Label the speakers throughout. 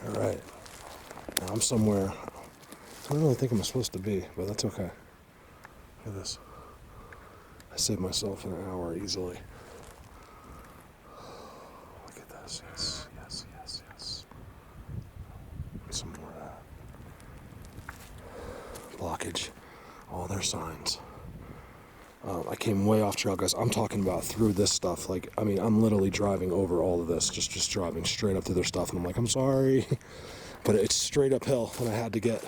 Speaker 1: All right. Now I'm somewhere I don't really think I'm supposed to be, but that's okay. Look at this. I saved myself an hour easily. Look at this. Yes, yes, yes, yes. Some more of that. Blockage. All their signs. I came way off trail, guys. I'm talking about through this stuff. Like, I mean, I'm literally driving over all of this, just driving straight up through their stuff. And I'm like, I'm sorry, but it's straight uphill, and I had to get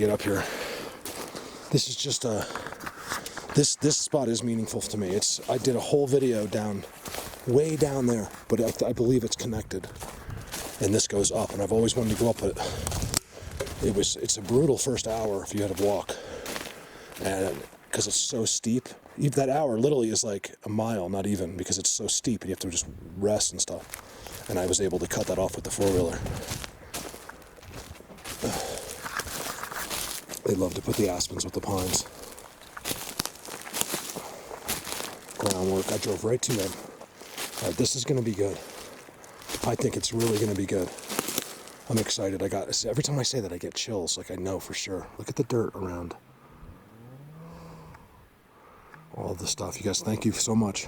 Speaker 1: up here. This is just this spot is meaningful to me. I did a whole video way down there, but I believe it's connected, and this goes up, and I've always wanted to go up it. It's a brutal first hour if you had to walk. And because it's so steep, even that hour literally is like a mile, not even, because it's so steep and you have to just rest and stuff. And I was able to cut that off with the four-wheeler. They love to put the aspens with the pines. Groundwork, I drove right to them. All right, this is going to be good. I think it's really going to be good. I'm excited. Every time I say that, I get chills. Like, I know for sure. Look at the dirt around. All the stuff. You guys, thank you so much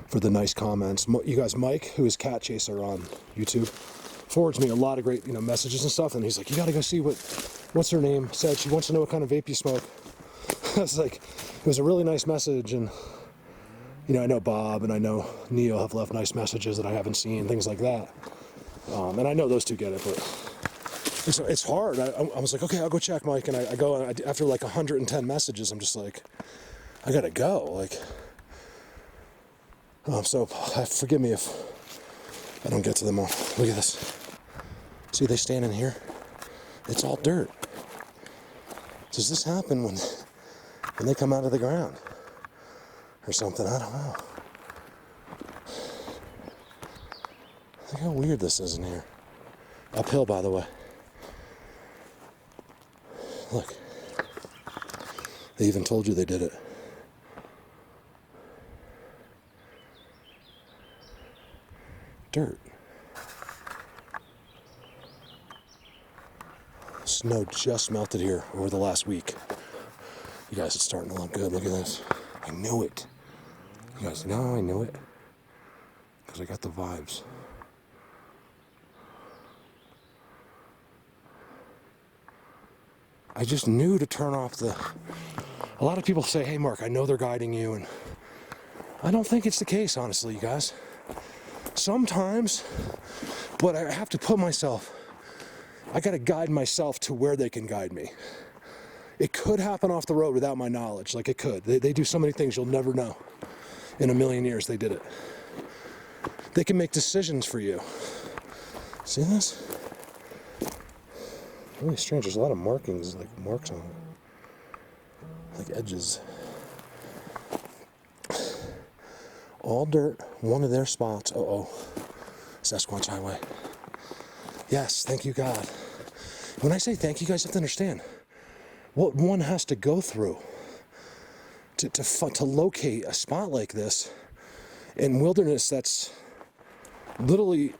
Speaker 1: for the nice comments. You guys, Mike, who is Cat Chaser on YouTube, forwards me a lot of great, messages and stuff. And he's like, you got to go see what's her name said. She wants to know what kind of vape you smoke. I was like, it was a really nice message. And, I know Bob and I know Neil have left nice messages that I haven't seen, things like that. And I know those two get it, but it's hard. I was like, okay, I'll go check, Mike. And I go, and after like 110 messages, I'm just like, I gotta go. Like, so forgive me if I don't get to them all. Look at this. See, they stand in here. It's all dirt. Does this happen when they come out of the ground or something? I don't know. Look how weird this is in here. Uphill, by the way. Look. They even told you they did it. Dirt. Snow just melted here over the last week. You guys, it's starting to look good. Look at this. I knew it. You guys know I knew it. Because I got the vibes. I just knew to turn off a lot of people say, hey Mark, I know they're guiding you, and I don't think it's the case, honestly, you guys. Sometimes, but I have to I gotta guide myself to where they can guide me. It could happen off the road without my knowledge, like it could. They do so many things you'll never know. In a million years they did it. They can make decisions for you. See this? Really strange, there's a lot of markings, like marks on it. Like edges. All dirt, one of their spots. Sasquatch Highway. Yes, thank you, God. When I say thank you, guys have to understand what one has to go through to locate a spot like this in wilderness that's literally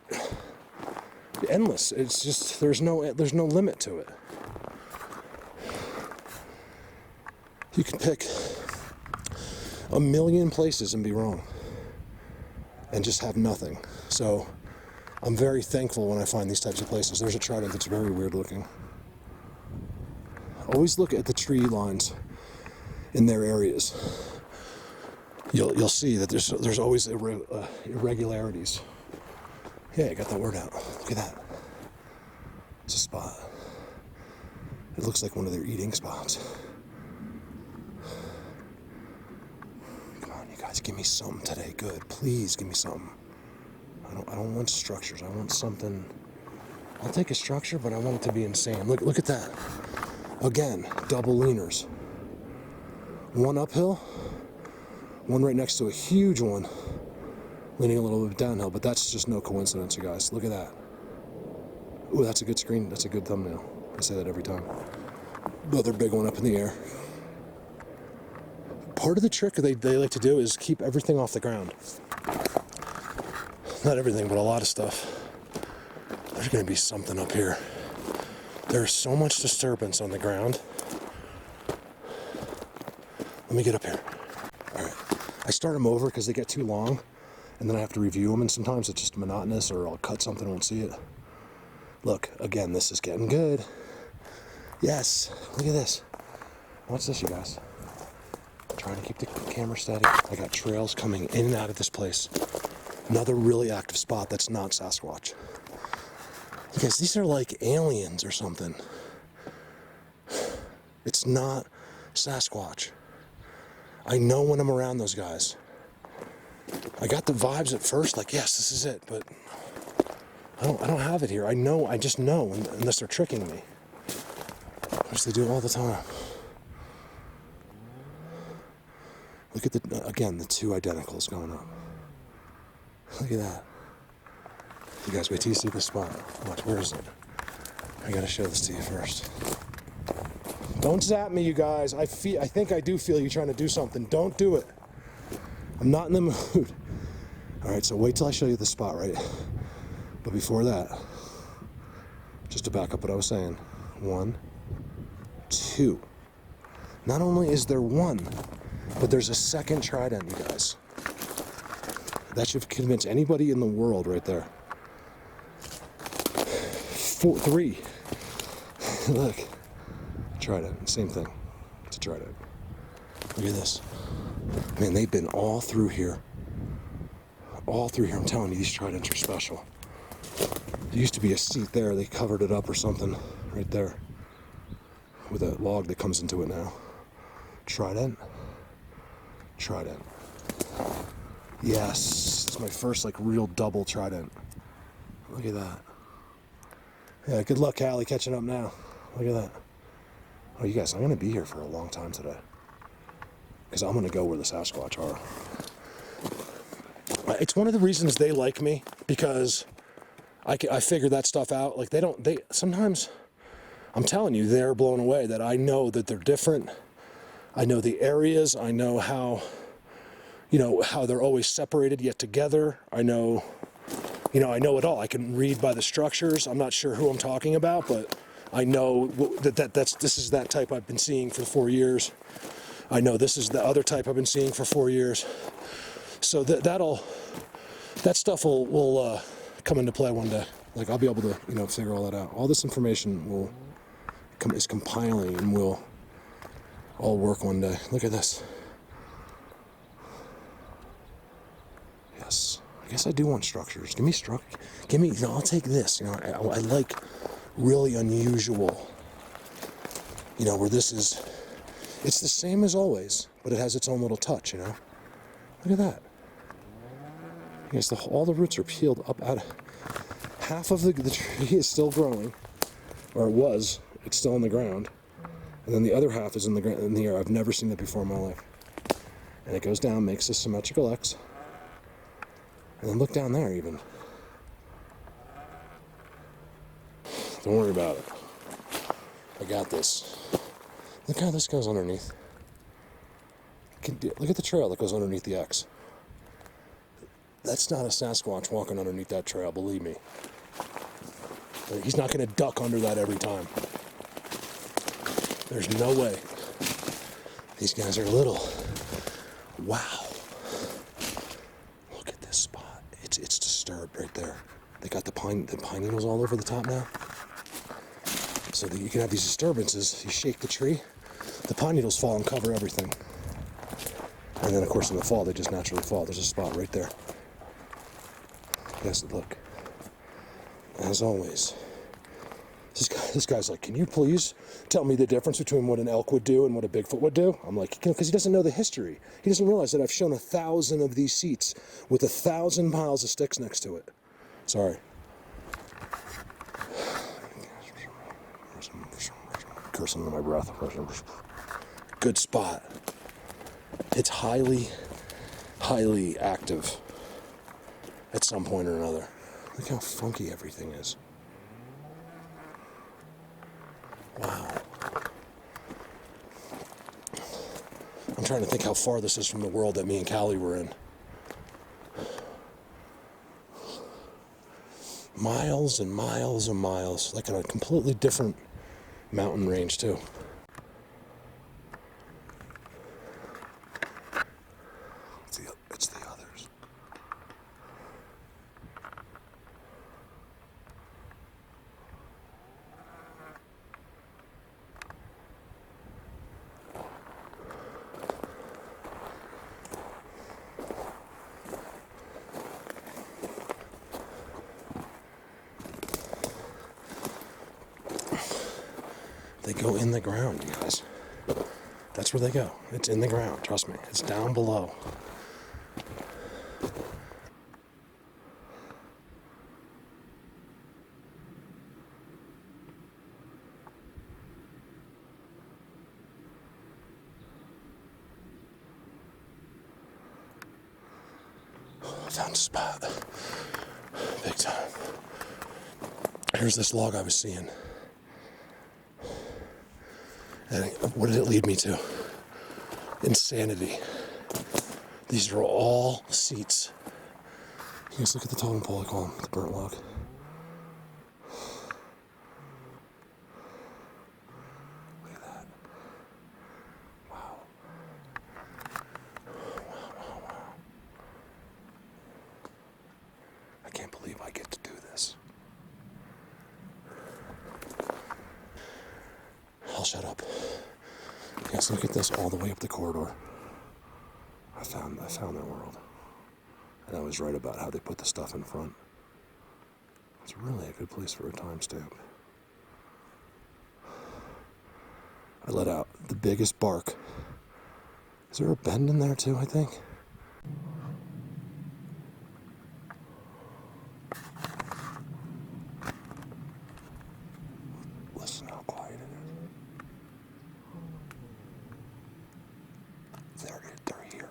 Speaker 1: endless. It's just there's no limit to it. You can pick a million places and be wrong. And just have nothing. So I'm very thankful when I find these types of places. There's a trident that's very weird looking. Always look at the tree lines in their areas. You'll see that there's always irregularities. Yeah, I got that word out. Look at that. It's a spot. It looks like one of their eating spots. Give me something today, good. Please give me something. I don't want structures. I want something. I'll take a structure, but I want it to be insane. Look at that. Again, double leaners. One uphill, one right next to a huge one, leaning a little bit downhill, but that's just no coincidence, you guys. Look at that. Ooh, that's a good screen. That's a good thumbnail. I say that every time. Another big one up in the air. Part of the trick they like to do is keep everything off the ground. Not everything, but a lot of stuff. There's gonna be something up here. There's so much disturbance on the ground. Let me get up here. All right, I start them over because they get too long, and then I have to review them, and sometimes it's just monotonous, or I'll cut something and won't see it. Look, again, this is getting good. Yes, look at this. What's this, you guys? I'm trying to keep the camera steady. I got trails coming in and out of this place. Another really active spot that's not Sasquatch. You guys, these are like aliens or something. It's not Sasquatch. I know when I'm around those guys. I got the vibes at first, like, yes, this is it, but I don't have it here. I know, I just know, unless they're tricking me. Which they do all the time. Look at again, the two identicals going up. Look at that. You guys, wait till you see this spot. Watch, where is it? I gotta show this to you first. Don't zap me, you guys. I think I do feel you trying to do something. Don't do it. I'm not in the mood. All right, so wait till I show you the spot, right? But before that, just to back up what I was saying. 1, 2. Not only is there one, but there's a second trident, you guys. That should convince anybody in the world right there. 4, 3. Look. Trident, same thing. It's a trident. Look at this. Man, they've been all through here. All through here. I'm telling you, these tridents are special. There used to be a seat there. They covered it up or something right there with a log that comes into it now. Trident. Trident. Yes. It's my first like real double trident. Look at that. Yeah, good luck, Callie, catching up now. Look at that. Oh, you guys, I'm going to be here for a long time today. Because I'm going to go where the Sasquatch are. It's one of the reasons they like me, because I figure that stuff out. Like, sometimes, I'm telling you, they're blown away that I know that they're different. I know the areas. I know how, how they're always separated yet together. I know it all. I can read by the structures. I'm not sure who I'm talking about, but I know this is that type I've been seeing for 4 years. I know this is the other type I've been seeing for 4 years. So that stuff will come into play one day. Like, I'll be able to figure all that out. All this information is compiling and will all work one day. Look at this. Yes, I guess I do want structures. Give me. I'll take this. I like really unusual, where it's the same as always, but it has its own little touch, Look at that. Yes, all the roots are peeled up out of, half of the tree is still growing, or it was, it's still on the ground, and then the other half is in the air. I've never seen that before in my life. And it goes down, makes a symmetrical X, and then look down there even. Don't worry about it. I got this. Look how this goes underneath. Look at the trail that goes underneath the X. That's not a Sasquatch walking underneath that trail, believe me. He's not going to duck under that every time. There's no way. These guys are little. Wow. Look at this spot. It's disturbed right there. They got the pine needles all over the top now. So that you can have these disturbances. You shake the tree, the pine needles fall and cover everything. And then, of course, in the fall, they just naturally fall. There's a spot right there. Yes, look. As always, this guy's like, can you please tell me the difference between what an elk would do and what a Bigfoot would do? I'm like, because he doesn't know the history. He doesn't realize that I've shown 1,000 of these seats with 1,000 piles of sticks next to it. Sorry. Cursing under my breath. Good spot. It's highly, highly active at some point or another. Look how funky everything is. Wow. I'm trying to think how far this is from the world that me and Callie were in. miles and miles and miles, like on a completely different mountain range too. It's the others. They go in the ground, you guys. That's where they go. It's in the ground, trust me. It's down below. I found a spot. Big time. Here's this log I was seeing. And what did it lead me to? Insanity. These are all seats. You guys look at the totem pole, I call them the burnt log. Look at that. Wow. Wow. I can't believe I get to do this. I'll shut up. Guys, look at this all the way up the corridor. I found their world. And I was right about how they put the stuff in front. It's really a good place for a timestamp. I let out the biggest bark. Is there a bend in there too, I think? Listen how quiet it is. They're here.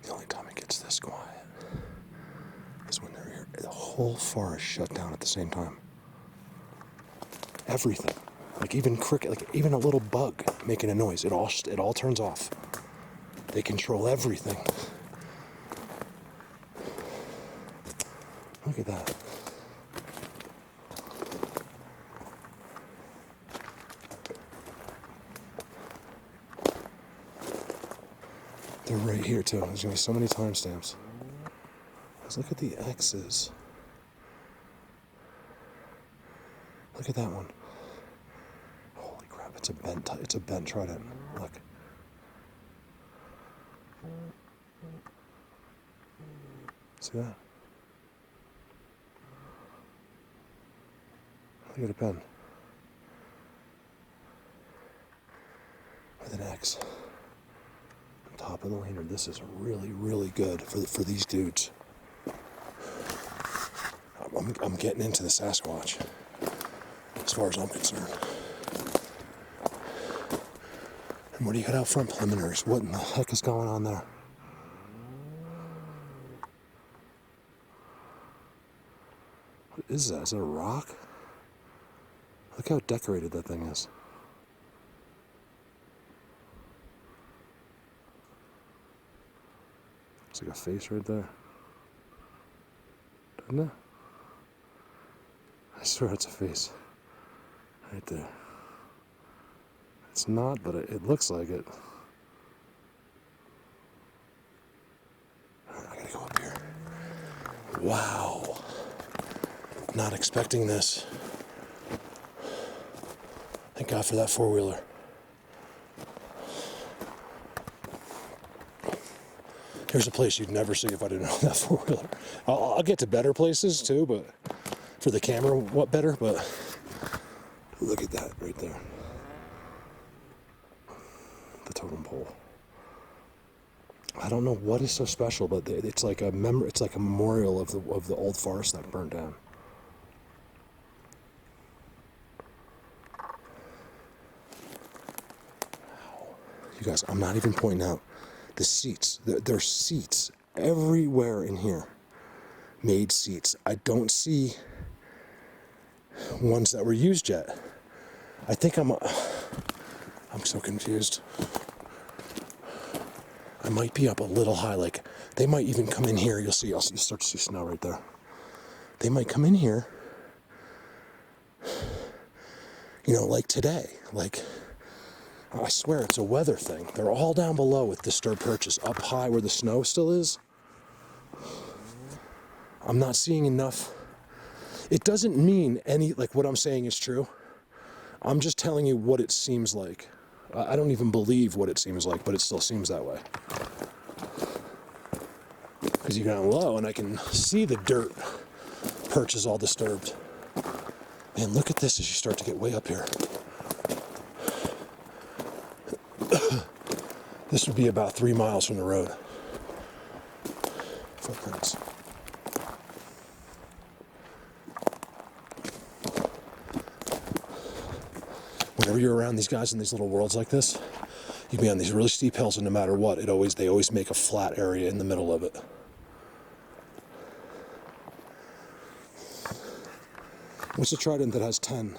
Speaker 1: The only time it gets this quiet is when they're here. The whole forest shut down at the same time. Everything. Like even cricket, like even a little bug making a noise, it all turns off. They control everything. Look at that. They're right here too. There's gonna be so many timestamps. Let's look at the X's. Look at that one. Holy crap! It's a bent trident. Look. See that? Look at a pen. With an X. Top of the lanyard. This is really, really good for these dudes. I'm getting into the Sasquatch, as far as I'm concerned. And what do you got out front? Preliminaries. What in the heck is going on there? What is that? Is it a rock? Look how decorated that thing is. It's like a face right there. Doesn't it? I swear it's a face. Right there. It's not, but it looks like it. Alright, I gotta go up here. Wow. Not expecting this. Thank God for that four-wheeler. Here's a place you'd never see if I didn't own that four-wheeler. I'll get to better places too, but for the camera, what better? But look at that right there. The totem pole. I don't know what is so special, but it's like a it's like a memorial of the old forest that burned down. Wow. You guys, I'm not even pointing out the seats. There's seats everywhere in here. Made seats. I don't see ones that were used yet. I think I'm so confused. I might be up a little high, like They might even come in here. You'll start to see snow right there. They might come in here, you know, like today. Like, I swear it's a weather thing. They're all down below with disturbed perches. Up high where the snow still is, I'm not seeing enough. It doesn't mean any, like what I'm saying is true. I'm just telling you what it seems like. I don't even believe what it seems like, but it still seems that way. Because you're down low and I can see the dirt. Perch is all disturbed. Man, look at this as you start to get way up here. This would be about 3 miles from the road. Footprints. Whenever you're around these guys in these little worlds like this, you'd be on these really steep hills, and no matter what, they always make a flat area in the middle of it. What's a trident that has 10?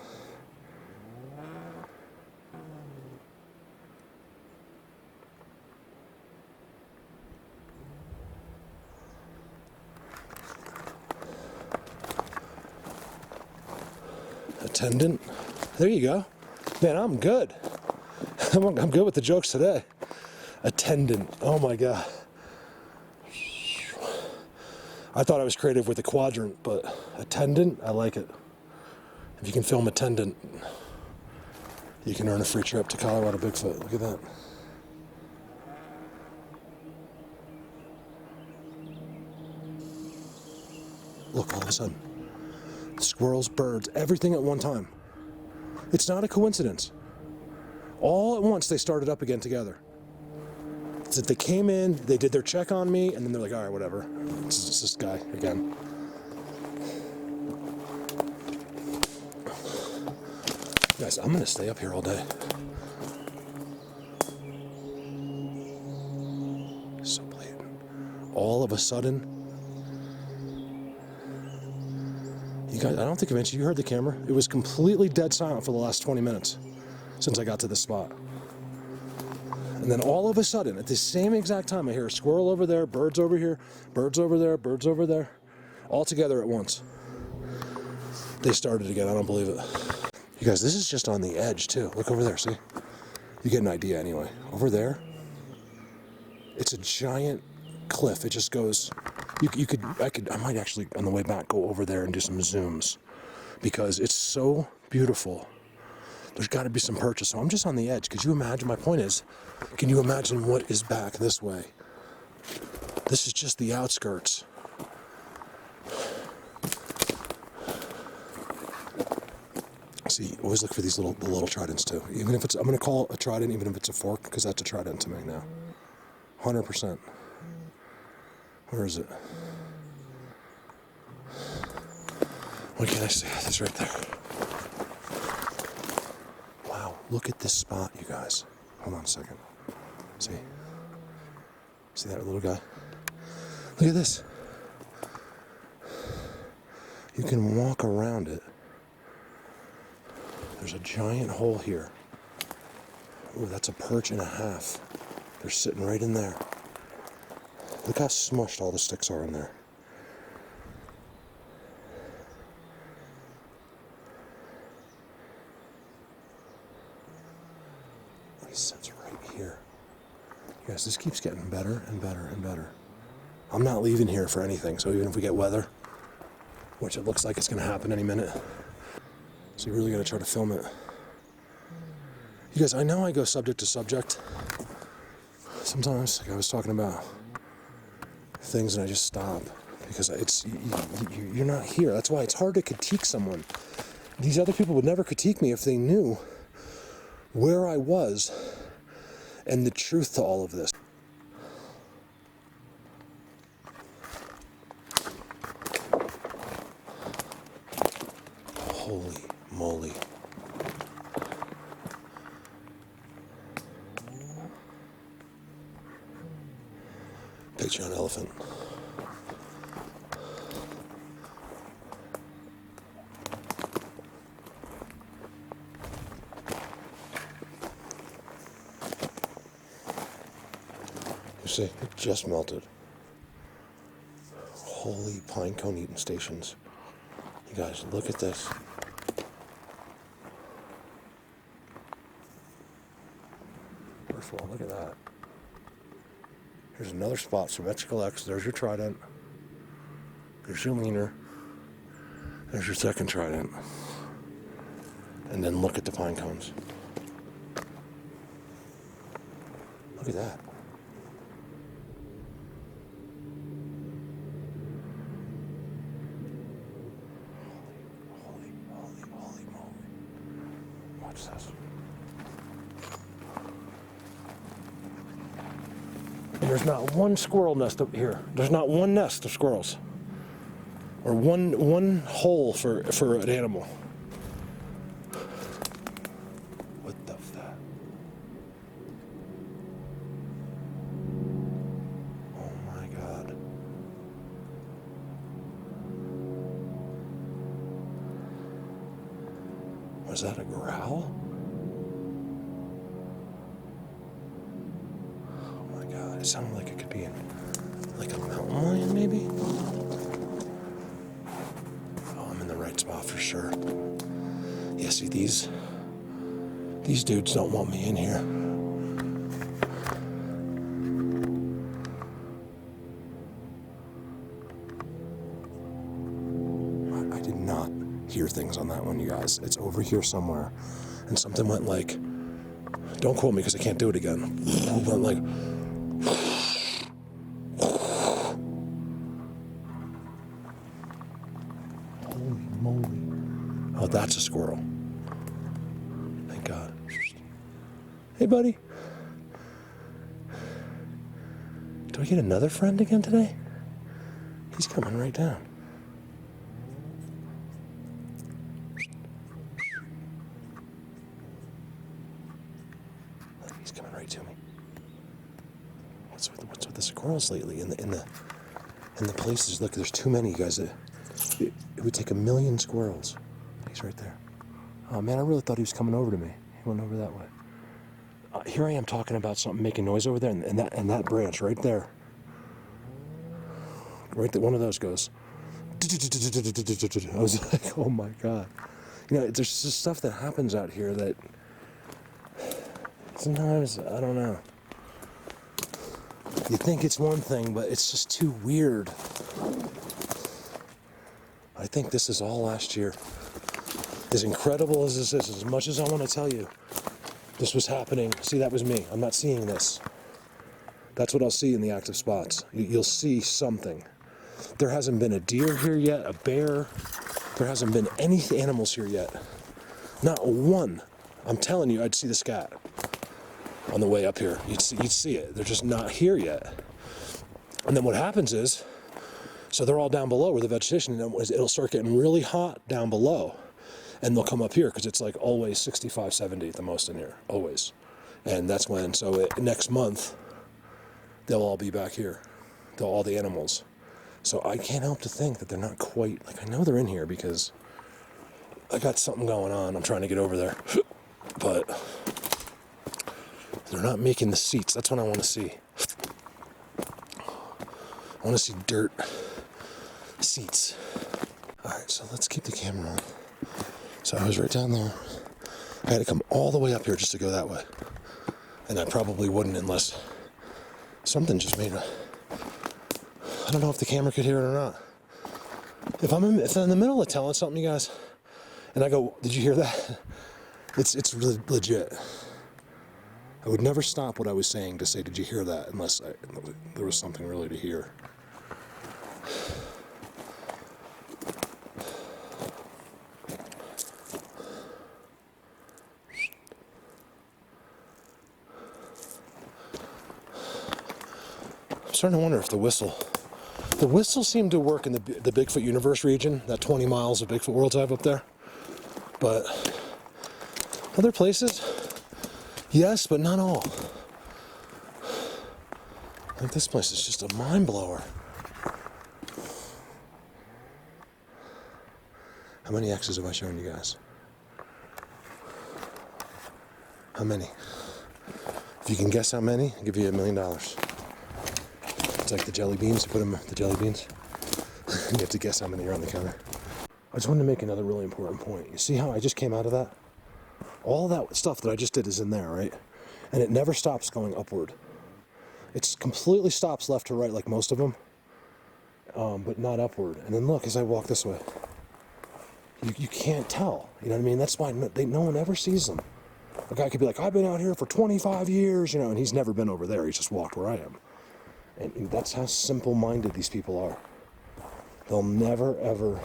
Speaker 1: Attendant. There you go. Man, I'm good. I'm good with the jokes today. Attendant. Oh my God. I thought I was creative with the quadrant, but attendant, I like it. If you can film attendant, you can earn a free trip to Colorado Bigfoot. Look at that. Look, all of a sudden. Squirrels, birds, everything at one time. It's not a coincidence. All at once they started up again together. It's that they came in, they did their check on me, and then they're like, all right, whatever. It's just this guy again. Guys, I'm gonna stay up here all day. So blatant. All of a sudden, you guys, I don't think eventually you heard the camera. It was completely dead silent for the last 20 minutes since I got to this spot. And then all of a sudden, at the same exact time, I hear a squirrel over there, birds over here, birds over there, birds over there, all together at once. They started again, I don't believe it. You guys, this is just on the edge too. Look over there, see? You get an idea anyway. Over there, it's a giant cliff. It just goes, I might actually, on the way back, go over there and do some zooms because it's so beautiful. There's got to be some perches. So I'm just on the edge. Could you imagine? My point is, can you imagine what is back this way? This is just the outskirts. See, always look for these the little tridents too. Even if it's, I'm going to call a trident, even if it's a fork, because that's a trident to me now. 100%. Where is it? What can I see? It's right there. Wow, look at this spot, you guys. Hold on a second. See? See that little guy? Look at this. You can walk around it. There's a giant hole here. Ooh, that's a perch and a half. They're sitting right in there. Look how smushed all the sticks are in there. It sits right here. Yes, this keeps getting better and better and better. I'm not leaving here for anything, so even if we get weather, which it looks like it's going to happen any minute, so you really got to try to film it. You guys, I know I go subject to subject. Sometimes, like I was talking about things and I just stop because you're not here. That's why it's hard to critique someone. These other people would never critique me if they knew where I was and the truth to all of this. Holy moly. Picture an elephant. You see, it just melted. Holy pine cone eating stations. You guys, look at this. First of all, look at that. Here's another spot, symmetrical X. There's your trident. There's your leaner. There's your second trident. And then look at the pine cones. Look at that. Holy moly. Watch this. And there's not one squirrel nest up here. There's not one nest of squirrels. Or one hole for an animal. What the fuck? Oh my God. Was that a growl? Oh my God, it sounded like it could be like a mountain lion maybe? Spot for sure. Yeah, see these dudes don't want me in here. I did not hear things on that one, you guys. It's over here somewhere. And something went like, don't quote me because I can't do it again. It went like, oh, that's a squirrel. Thank God. Hey, buddy. Do I get another friend again today? He's coming right down. Look, he's coming right to me. What's with the squirrels lately? In the places, look, there's too many, guys. It would take 1 million squirrels. He's right there. Oh man, I really thought he was coming over to me. He went over that way. Here I am talking about something making noise over there, and that branch right there. Right there, one of those goes. I was like, oh my God. You know, there's just stuff that happens out here that sometimes, I don't know. You think it's one thing, but it's just too weird. I think this is all last year. As incredible as this is, as much as I want to tell you, this was happening. See, that was me. I'm not seeing this. That's what I'll see in the active spots. You'll see something. There hasn't been a deer here yet, a bear. There hasn't been any animals here yet. Not one. I'm telling you, I'd see the scat on the way up here. You'd see it. They're just not here yet. And then what happens is, so they're all down below where the vegetation, and it'll start getting really hot down below. And they'll come up here because it's like always 65, 70 at the most in here, always. And that's when, next month, they'll all be back here, all the animals. So I can't help to think that they're not quite, like I know they're in here because I got something going on. I'm trying to get over there. But they're not making the seats. That's what I want to see. I want to see dirt seats. All right, so let's keep the camera on. So I was right down there. I had to come all the way up here just to go that way. And I probably wouldn't unless something just made I don't know if the camera could hear it or not. If I'm in the middle of telling something, you guys, and I go, did you hear that? It's really legit. I would never stop what I was saying to say, did you hear that? Unless there was something really to hear. I'm starting to wonder if the whistle seemed to work in the Bigfoot universe region, that 20 miles of Bigfoot World Drive up there. But other places, yes, but not all. I think this place is just a mind blower. How many X's have I shown you guys? How many? If you can guess how many, I'll give you $1 million. It's like the jelly beans. You put them, the jelly beans. You have to guess how many are on the counter. I just wanted to make another really important point. You see how I just came out of that? All that stuff that I just did is in there, right? And it never stops going upward. It completely stops left to right like most of them, but not upward. And then look, as I walk this way, you can't tell. You know what I mean? That's why no one ever sees them. A guy could be like, I've been out here for 25 years, you know, and he's never been over there. He's just walked where I am. And that's how simple-minded these people are. They'll never, ever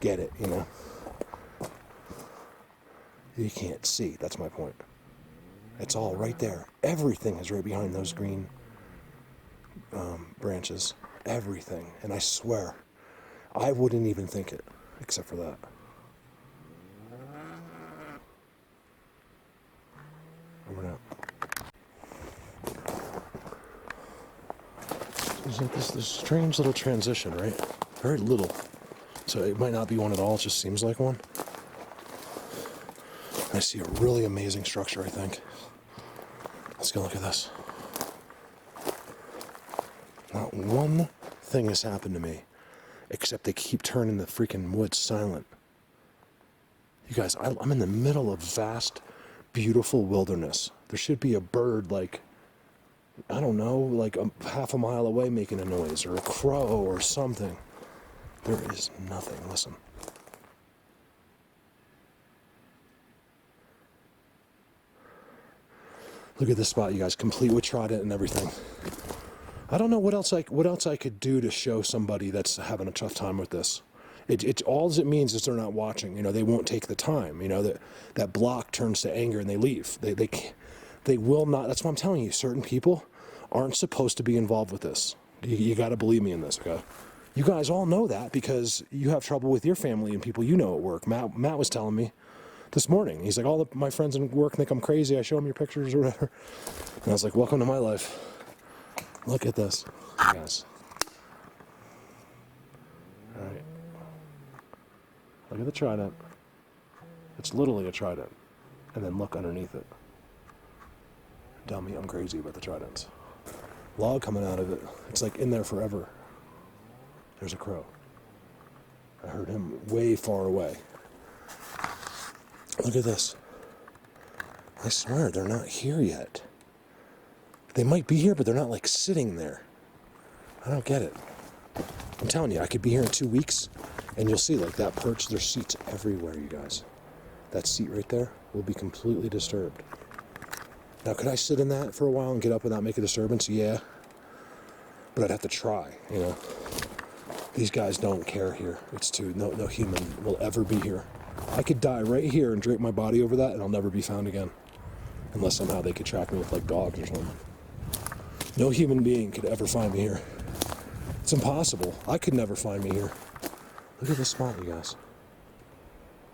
Speaker 1: get it, you know. You can't see. That's my point. It's all right there. Everything is right behind those green branches. Everything. And I swear, I wouldn't even think it, except for that. Over now. There's like this strange little transition, right? Very little. So it might not be one at all. It just seems like one. I see a really amazing structure, I think. Let's go look at this. Not one thing has happened to me, except they keep turning the freaking woods silent. You guys, I'm in the middle of vast, beautiful wilderness. There should be a bird like, I don't know, like half a mile away making a noise, or a crow or something. There is nothing. Listen. Look at this spot, you guys, complete with trident and everything. I don't know what else I could do to show somebody that's having a tough time with this. It all it means is they're not watching. You know, they won't take the time. You know, that block turns to anger and they leave. They will not. That's what I'm telling you. Certain people aren't supposed to be involved with this. You got to believe me in this, okay? You guys all know that because you have trouble with your family and people you know at work. Matt was telling me this morning. He's like, all my friends in work think I'm crazy. I show them your pictures or whatever. And I was like, welcome to my life. Look at this, you guys. All right. Look at the trident. It's literally a trident. And then look underneath it. Tell me I'm crazy about the tridents. Log coming out of it. It's like in there forever. There's a crow. I heard him way far away. Look at this. I swear, they're not here yet. They might be here, but they're not like sitting there. I don't get it. I'm telling you, I could be here in 2 weeks, and you'll see like that perch, there's seats everywhere, you guys. That seat right there will be completely disturbed. Now, could I sit in that for a while and get up without making a disturbance? Yeah. But I'd have to try, you know. These guys don't care here. It's too, no human will ever be here. I could die right here and drape my body over that and I'll never be found again. Unless somehow they could track me with like dogs or something. No human being could ever find me here. It's impossible. I could never find me here. Look at this spot, you guys.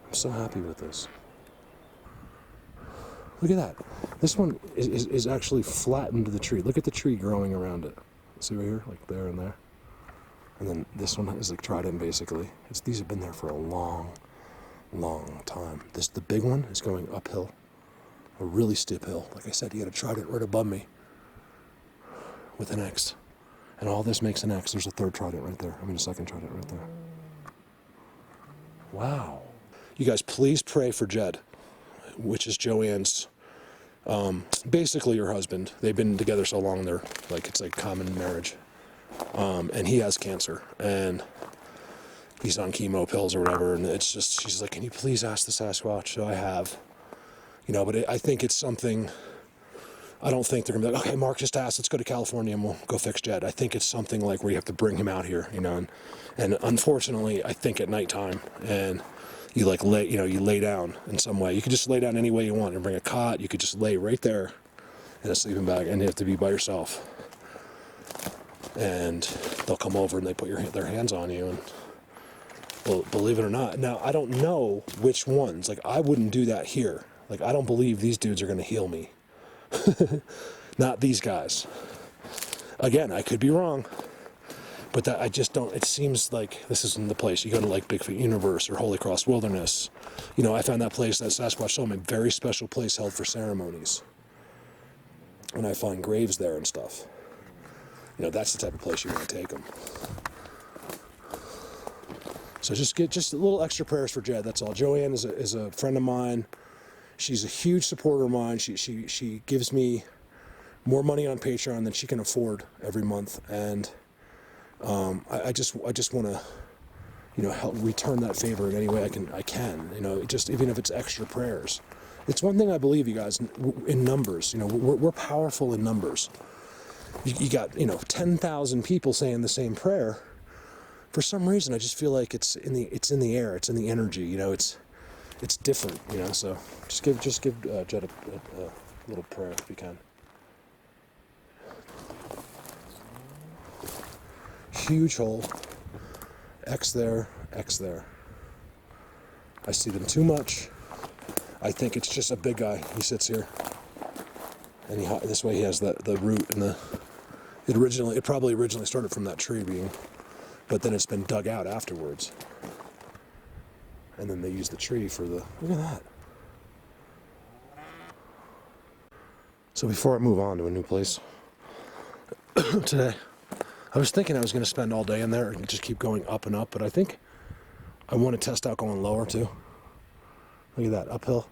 Speaker 1: I'm so happy with this. Look at that. This one is actually flattened to the tree. Look at the tree growing around it. See right here? Like there and there. And then this one is like trident basically. These have been there for a long time. The big one is going uphill. A really steep hill. Like I said, you got a trident right above me with an X. And all this makes an X. There's a third trident right there. I mean a second trident right there. Wow. You guys, please pray for Jed, which is Joanne's, basically her husband. They've been together so long, it's like common marriage. And he has cancer, and he's on chemo pills or whatever, and it's just, she's like, can you please ask the Sasquatch? So I have, you know, but I think it's something, I don't think they're gonna be like, okay, Mark just asked, let's go to California and we'll go fix Jed. I think it's something like where you have to bring him out here, you know, and unfortunately, I think at nighttime, and you like you lay down in some way. You could just lay down any way you want and bring a cot. You could just lay right there in a sleeping bag, and you have to be by yourself. And they'll come over and they put their hands on you, and well, believe it or not, now I don't know which ones. Like, I wouldn't do that here. Like, I don't believe these dudes are going to heal me. Not these guys. Again, I could be wrong, but that I just don't. It seems like this isn't the place. You go to like Bigfoot Universe or Holy Cross Wilderness. You know, I found that place, that Sasquatch told me, a very special place held for ceremonies, and I find graves there and stuff. You know, that's the type of place you want to take them. So just a little extra prayers for Jed. That's all. Joanne is a friend of mine. She's a huge supporter of mine. She gives me more money on Patreon than she can afford every month, and I just want to, help return that favor in any way I can. Just even if it's extra prayers. It's one thing I believe, you guys, in numbers. We're powerful in numbers. You got 10,000 people saying the same prayer. For some reason, I just feel like it's in the air. It's in the energy. It's different. So just give Jed a little prayer if you can. Huge hole. X there, X there. I see them too much. I think it's just a big guy. He sits here, and this way he has the root and it probably originally started from that tree being, but then it's been dug out afterwards, and then they use the tree for the. Look at that. So before I move on to a new place today, I was thinking I was going to spend all day in there and just keep going up and up, but I think I want to test out going lower too. Look at that, uphill.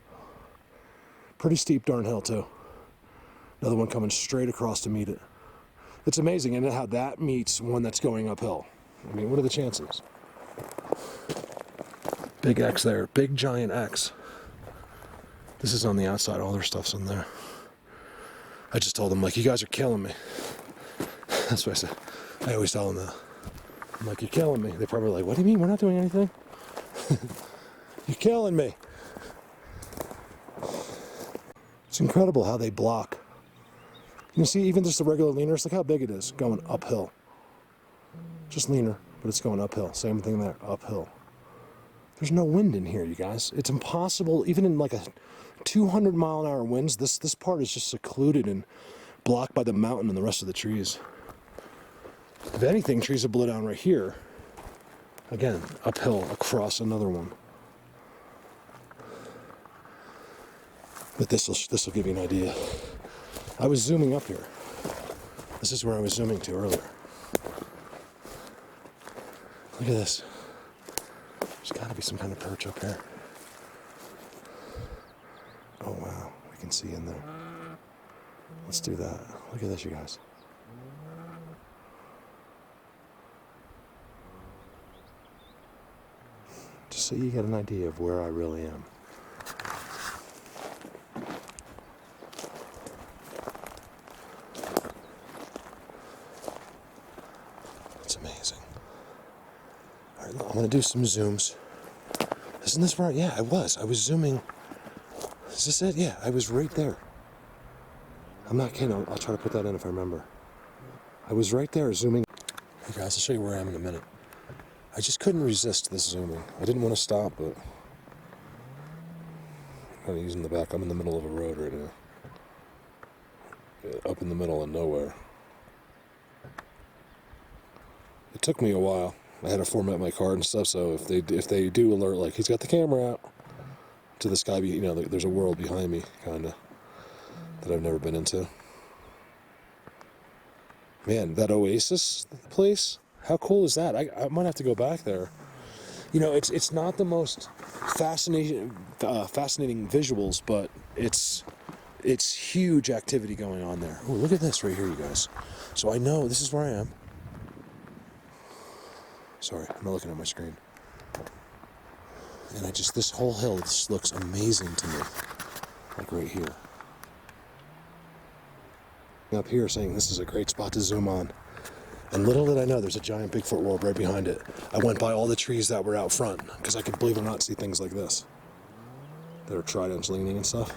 Speaker 1: Pretty steep darn hill too. Another one coming straight across to meet it. It's amazing, and how that meets one that's going uphill. I mean, what are the chances? Big X there, big giant X. This is on the outside, all their stuff's in there. I just told them, you guys are killing me. That's what I said. I always tell them that. I'm like, you're killing me. They're probably like, what do you mean? We're not doing anything. You're killing me. It's incredible how they block. You see, even just the regular leaners, look how big it is going uphill. Just leaner, but it's going uphill. Same thing there, uphill. There's no wind in here, you guys. It's impossible, even in a 200-mile-an-hour winds, this part is just secluded and blocked by the mountain and the rest of the trees. If anything, trees will blow down right here. Again, uphill across another one. But this will give you an idea. I was zooming up here. This is where I was zooming to earlier. Look at this. There's got to be some kind of perch up here. Oh wow, we can see in there. Let's do that. Look at this, you guys. Just so you get an idea of where I really am. It's amazing. All right, I'm going to do some zooms. Isn't this right? Yeah, I was zooming. Is this it? Yeah, I was right there. I'm not kidding. I'll try to put that in if I remember. I was right there zooming. Hey guys, I'll show you where I am in a minute. I just couldn't resist this zooming. I didn't want to stop, but I'm kind of using the back. I'm in the middle of a road right now. Up in the middle of nowhere. It took me a while. I had to format my card and stuff, so if they do alert, he's got the camera out to the sky, there's a world behind me, kind of, that I've never been into. Man, that Oasis place, how cool is that? I might have to go back there. It's not the most fascinating visuals, but it's huge activity going on there. Oh, look at this right here, you guys. So I know this is where I am. Sorry, I'm not looking at my screen. And this whole hill just looks amazing to me. Right here. Up here saying this is a great spot to zoom on. And little did I know there's a giant Bigfoot orb right behind it. I went by all the trees that were out front because I could, believe it or not, see things like this. That are tridents leaning and stuff.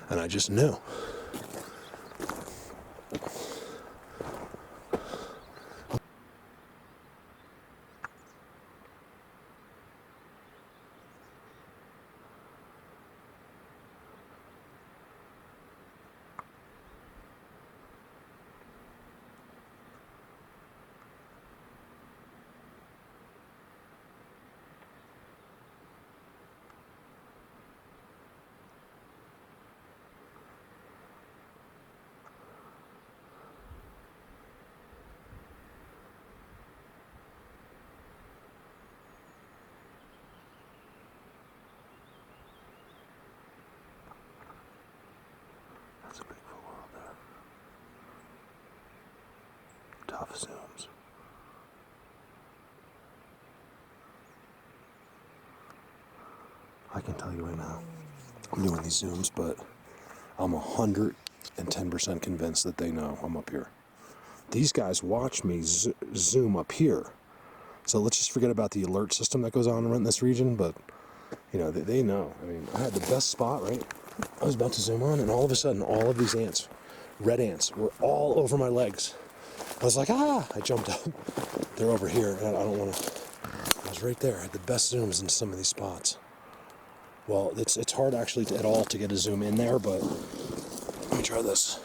Speaker 1: And I just knew. zooms. I can tell you right now, I'm doing these zooms, but I'm 110% convinced that they know I'm up here. These guys watch me zoom up here. So let's just forget about the alert system that goes on in this region, but you know, they know. I mean, I had the best spot, right? I was about to zoom on, and all of a sudden, all of these ants, red ants, were all over my legs. I was like, ah! I jumped up. They're over here, and I don't want to. I was right there. I had the best zooms in some of these spots. Well, it's hard actually at all to get a zoom in there, but let me try this.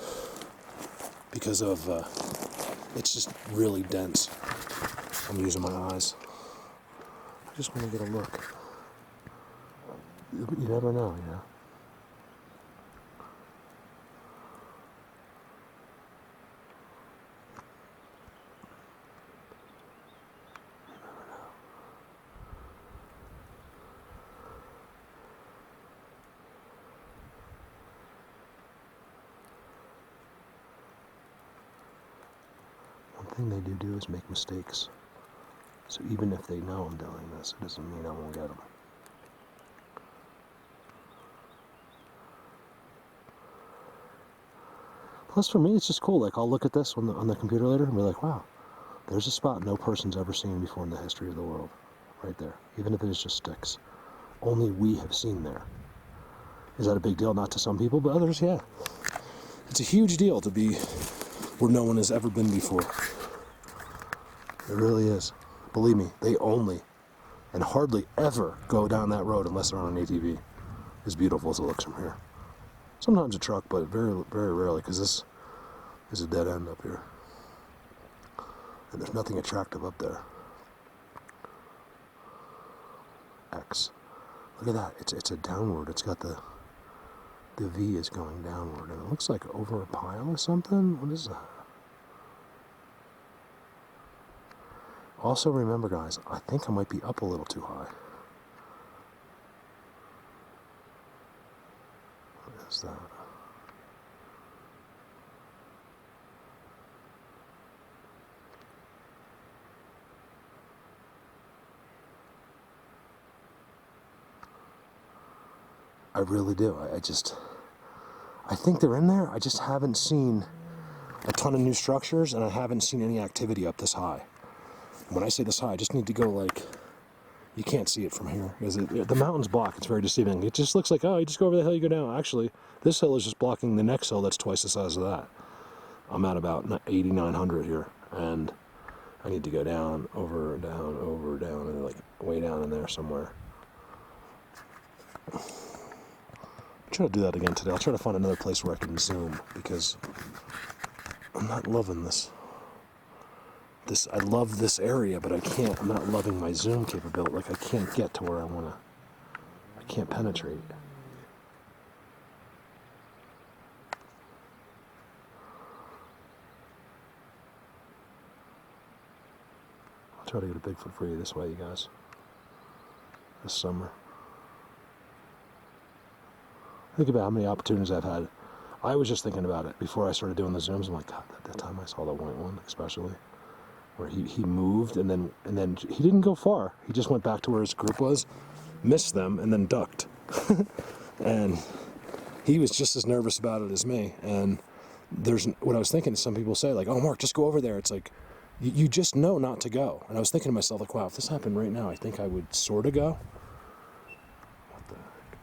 Speaker 1: Because of, it's just really dense. I'm using my eyes. I just want to get a look. You never know, you know? One thing they do is make mistakes. So even if they know I'm doing this, it doesn't mean I won't get them. Plus, for me, it's just cool. Like, I'll look at this on the computer later and be like, wow, there's a spot no person's ever seen before in the history of the world. Right there. Even if it is just sticks. Only we have seen there. Is that a big deal? Not to some people, but others, yeah. It's a huge deal to be where no one has ever been before. It really is. Believe me, they only and hardly ever go down that road unless they're on an ATV. As beautiful as it looks from here. Sometimes a truck, but very, very rarely, because this is a dead end up here. And there's nothing attractive up there. X. Look at that. It's a downward. It's got the V is going downward. And it looks like over a pile or something. What is that? Also remember, guys, I think I might be up a little too high. What is that? I really do. I think they're in there. I just haven't seen a ton of new structures, and I haven't seen any activity up this high. When I say this high, I just need to go like, you can't see it from here, because the mountain's blocked. It's very deceiving. It just looks like, oh, you just go over the hill, you go down. Actually, this hill is just blocking the next hill that's twice the size of that. I'm at about 8,900 here, and I need to go down, over, down, and like way down in there somewhere. I'll try to do that again today. I'll try to find another place where I can zoom, because I'm not loving this. I love this area, but I'm not loving my zoom capability. Like, I can't get to where I want to. I can't penetrate. I'll try to get a Bigfoot for you this way, you guys. This summer. Think about how many opportunities I've had. I was just thinking about it before I started doing the zooms. I'm like, God, that time I saw the white one, especially, where he moved and then he didn't go far. He just went back to where his group was, missed them, and then ducked. And he was just as nervous about it as me. And what I was thinking is, some people say, like, oh, Mark, just go over there. It's like, you just know not to go. And I was thinking to myself, like, wow, if this happened right now, I think I would sort of go. What the heck?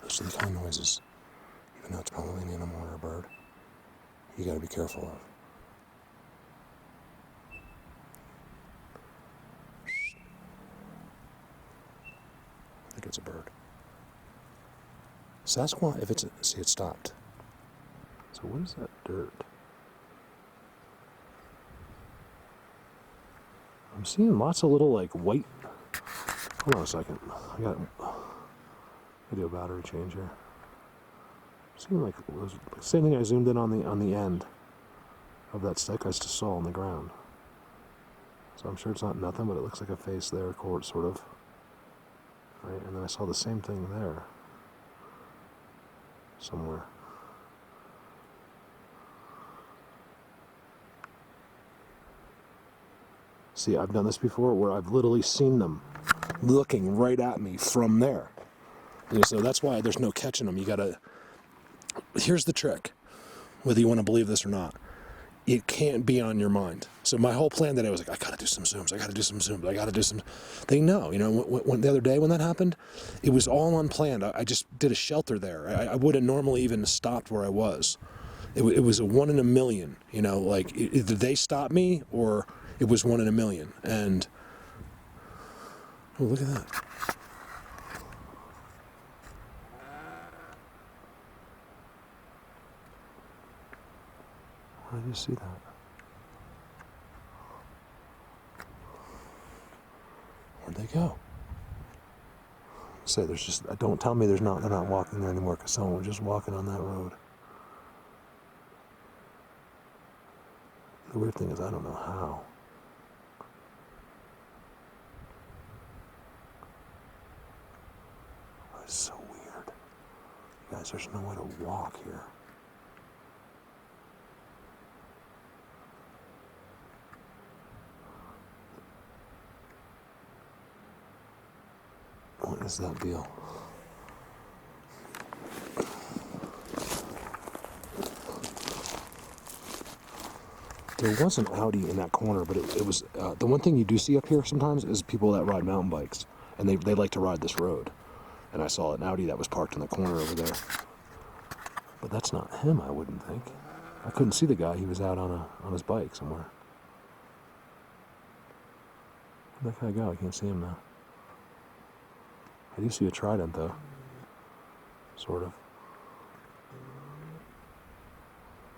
Speaker 1: Those are the kind of noises, even though it's probably an animal or a bird, you gotta be careful of. I think it's a bird. Sasquatch, see, it stopped. So what is that dirt? I'm seeing lots of little, like, white. Hold on a second. I got video battery change here. I'm seeing like same thing I zoomed in on the end of that stick I just saw on the ground. So I'm sure it's not nothing, but it looks like a face there, sort of. Right, and then I saw the same thing there somewhere. See, I've done this before where I've literally seen them looking right at me from there. So that's why there's no catching them. You gotta, here's the trick, whether you want to believe this or not. It can't be on your mind. So my whole plan today was like, I gotta do some zooms. They know, when the other day when that happened, it was all unplanned. I just did a shelter there. I wouldn't normally even stopped where I was. It was a 1 in a million, like either they stopped me or it was 1 in a million. And, oh, look at that. How did you see that? Where'd they go? Say, there's just, don't tell me they're not walking there anymore, because someone was just walking on that road. The weird thing is, I don't know how. That's so weird. You guys, there's no way to walk here. What is that deal? There was an Audi in that corner, but it was the one thing you do see up here sometimes is people that ride mountain bikes, and they like to ride this road. And I saw an Audi that was parked in the corner over there. But that's not him, I wouldn't think. I couldn't see the guy. He was out on his bike somewhere. Where'd that guy go? I can't see him now. I do see a trident, though. Sort of.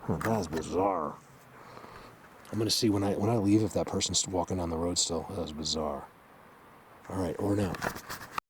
Speaker 1: Huh, that's bizarre. I'm gonna see when I leave if that person's walking down the road still. That was bizarre. All right, over and out.